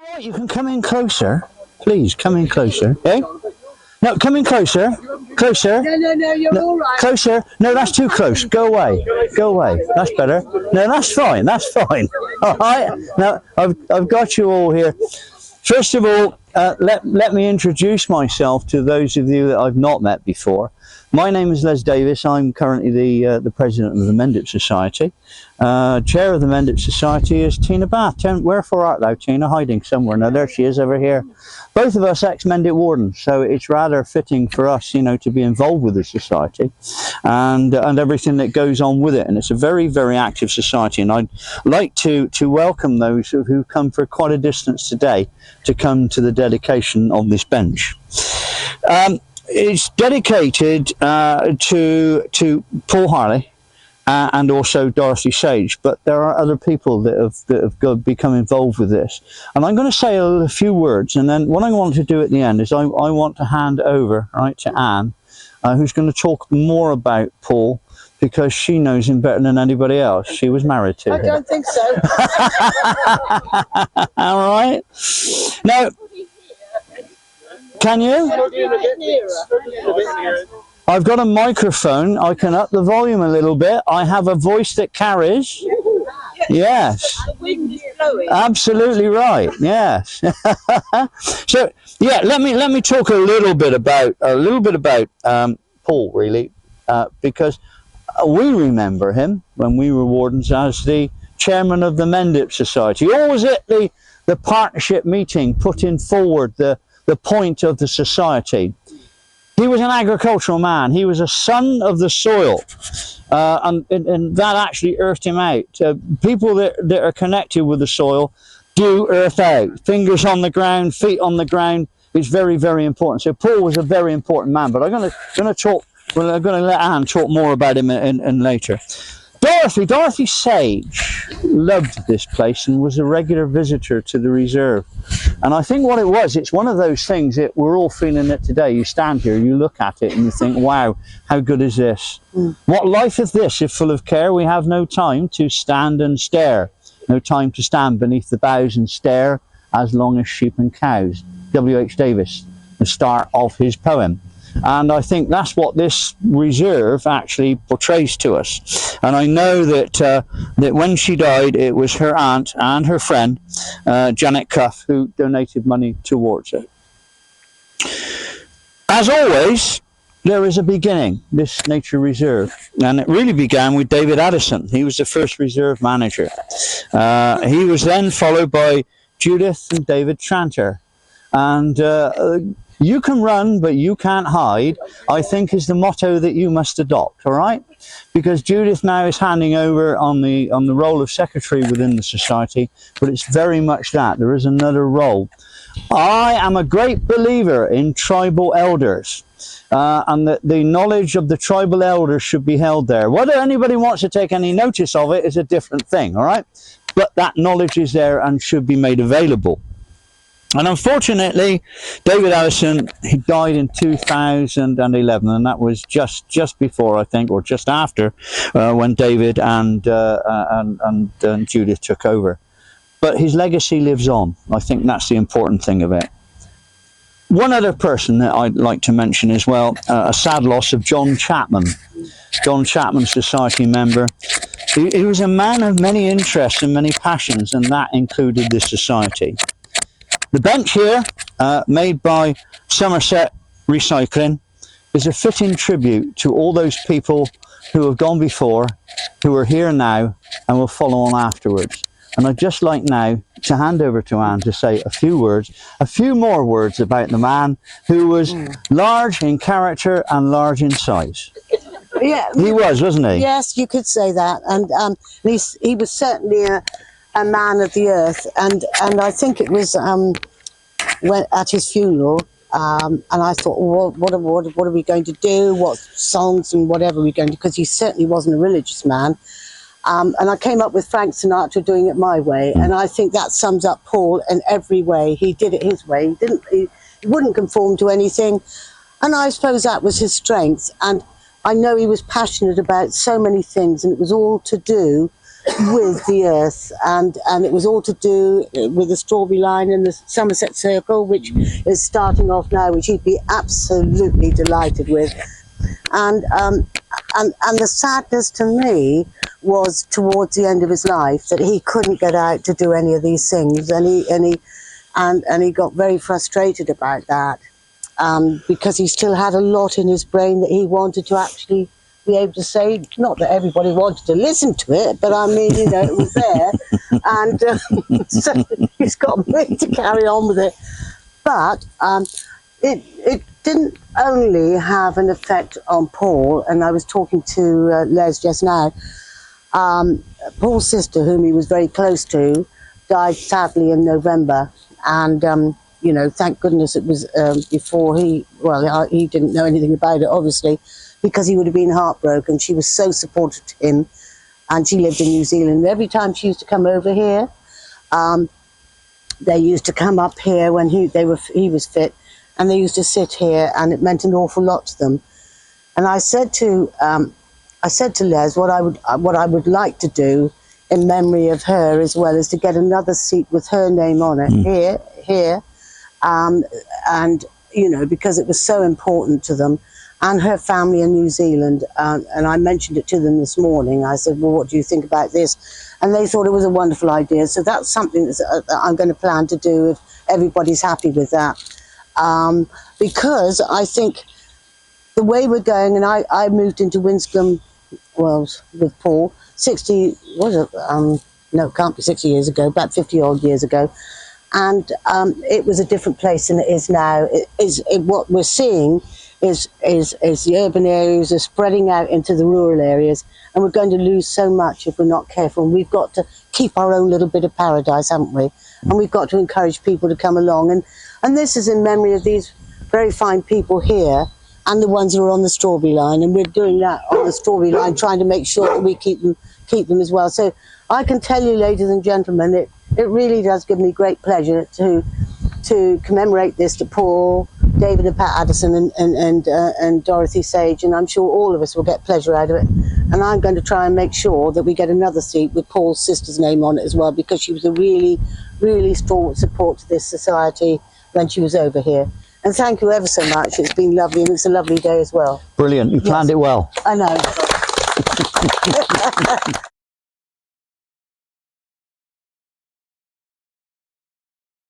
Oh, you can come in closer. Please, come in closer. Okay? No, come in closer. Closer. No, you're all right. Closer. No, that's too close. Go away. Go away. That's better. No, that's fine. That's fine. All right. Now, I've got you all here. First of all, let me introduce myself to those of you that I've not met before. My name is Les Davis. I'm currently the president of the Mendip Society. Chair of the Mendip Society is Tina Bath. Wherefore art thou, Tina? Hiding somewhere. Now there she is over here. Both of us ex-Mendip wardens, so it's rather fitting for us, you know, to be involved with the society and everything that goes on with it. And it's a very, very active society. And I'd like to welcome those who come for quite a distance today to come to the dedication of this bench. It's dedicated to Paul Harley and also Dorothy Sage, but there are other people that have become involved with this. And I'm going to say a few words, and then what I want to do at the end is I want to hand over to Anne, who's going to talk more about Paul, because she knows him better than anybody else. She was married to him. I don't think so. All right. Now, can you? I've got a microphone. I can up the volume a little bit. I have a voice that carries. Yes. The wind is blowing. Absolutely right. Yes. So yeah, let me talk a little bit about Paul, really, because we remember him when we were wardens as the chairman of the Mendip Society. Always at the partnership meeting, putting forward the point of the society. He was an agricultural man. He was a son of the soil, and that actually earthed him out. People that are connected with the soil do earth out. Fingers on the ground, feet on the ground. It's very, very important. So Paul was a very important man. But I'm going to talk. Well, I'm going to let Anne talk more about him in later. Dorothy Sage loved this place and was a regular visitor to the reserve. And I think what it was, it's one of those things that we're all feeling it today. You stand here, you look at it and you think, wow, how good is this? What life is this if full of care? We have no time to stand and stare. No time to stand beneath the boughs and stare as long as sheep and cows. W.H. Davis, the start of his poem. And I think that's what this reserve actually portrays to us. And I know that that when she died, it was her aunt and her friend, Janet Cuff, who donated money towards it. As always, there is a beginning, this nature reserve. And it really began with David Addison. He was the first reserve manager. He was then followed by Judith and David Tranter. And you can run, but you can't hide, I think is the motto that you must adopt, all right? Because Judith now is handing over on the role of secretary within the society, but it's very much that. There is another role. I am a great believer in tribal elders, and that the knowledge of the tribal elders should be held there. Whether anybody wants to take any notice of it is a different thing, all right? But that knowledge is there and should be made available. And unfortunately, David Addison, he died in 2011, and that was just before, I think, or just after, when David and Judith took over. But his legacy lives on. I think that's the important thing of it. One other person that I'd like to mention as well, a sad loss of John Chapman. John Chapman, society member. He was a man of many interests and many passions, and that included this society. The bench here, made by Somerset Recycling, is a fitting tribute to all those people who have gone before, who are here now, and will follow on afterwards. And I'd just like now to hand over to Anne to say a few more words about the man who was large in character and large in size. Yeah, he was, wasn't he? Yes, you could say that. And he was certainly a man of the earth, and I think it was when at his funeral, and I thought, well, what are we going to do? What songs and whatever we're going to do? Because he certainly wasn't a religious man. And I came up with Frank Sinatra, Doing It My Way, and I think that sums up Paul in every way. He did it his way. He wouldn't conform to anything, and I suppose that was his strength. And I know he was passionate about so many things, and it was all to do with the earth, and it was all to do with the strawberry line and the Somerset Circle, which is starting off now, which he'd be absolutely delighted with. And the sadness to me was towards the end of his life that he couldn't get out to do any of these things, and he got very frustrated about that, because he still had a lot in his brain that he wanted to actually be able to say. Not that everybody wanted to listen to it, but I mean, you know, it was there, and so he's got me to carry on with it. But it didn't only have an effect on Paul, and I was talking to Les just now. Paul's sister, whom he was very close to, died sadly in November, and you know, thank goodness it was before he didn't know anything about it, obviously, because he would have been heartbroken. She was so supportive to him, and she lived in New Zealand. Every time she used to come over here, they used to come up here when he was fit, and they used to sit here, and it meant an awful lot to them. And I said to Les, what I would like to do in memory of her as well is to get another seat with her name on it here, and you know, because it was so important to them and her family in New Zealand. And I mentioned it to them this morning. I said, well, what do you think about this? And they thought it was a wonderful idea. So that's something that I'm going to plan to do if everybody's happy with that. Because I think the way we're going, and I moved into Winscombe, well, with Paul, no, it can't be 60 years ago, about 50 odd years ago. And it was a different place than it is now. What we're seeing is the urban areas are spreading out into the rural areas, and we're going to lose so much if we're not careful. And we've got to keep our own little bit of paradise, haven't we? And we've got to encourage people to come along. And this is in memory of these very fine people here and the ones who are on the strawberry line. And we're doing that on the strawberry line, trying to make sure that we keep them as well. So I can tell you, ladies and gentlemen, it really does give me great pleasure to commemorate this to Paul, David and Pat Addison, and Dorothy Sage, and I'm sure all of us will get pleasure out of it. And I'm going to try and make sure that we get another seat with Paul's sister's name on it as well, because she was a really, really strong support to this society when she was over here. And thank you ever so much. It's been lovely, and it's a lovely day as well. Brilliant. You planned it well. I know.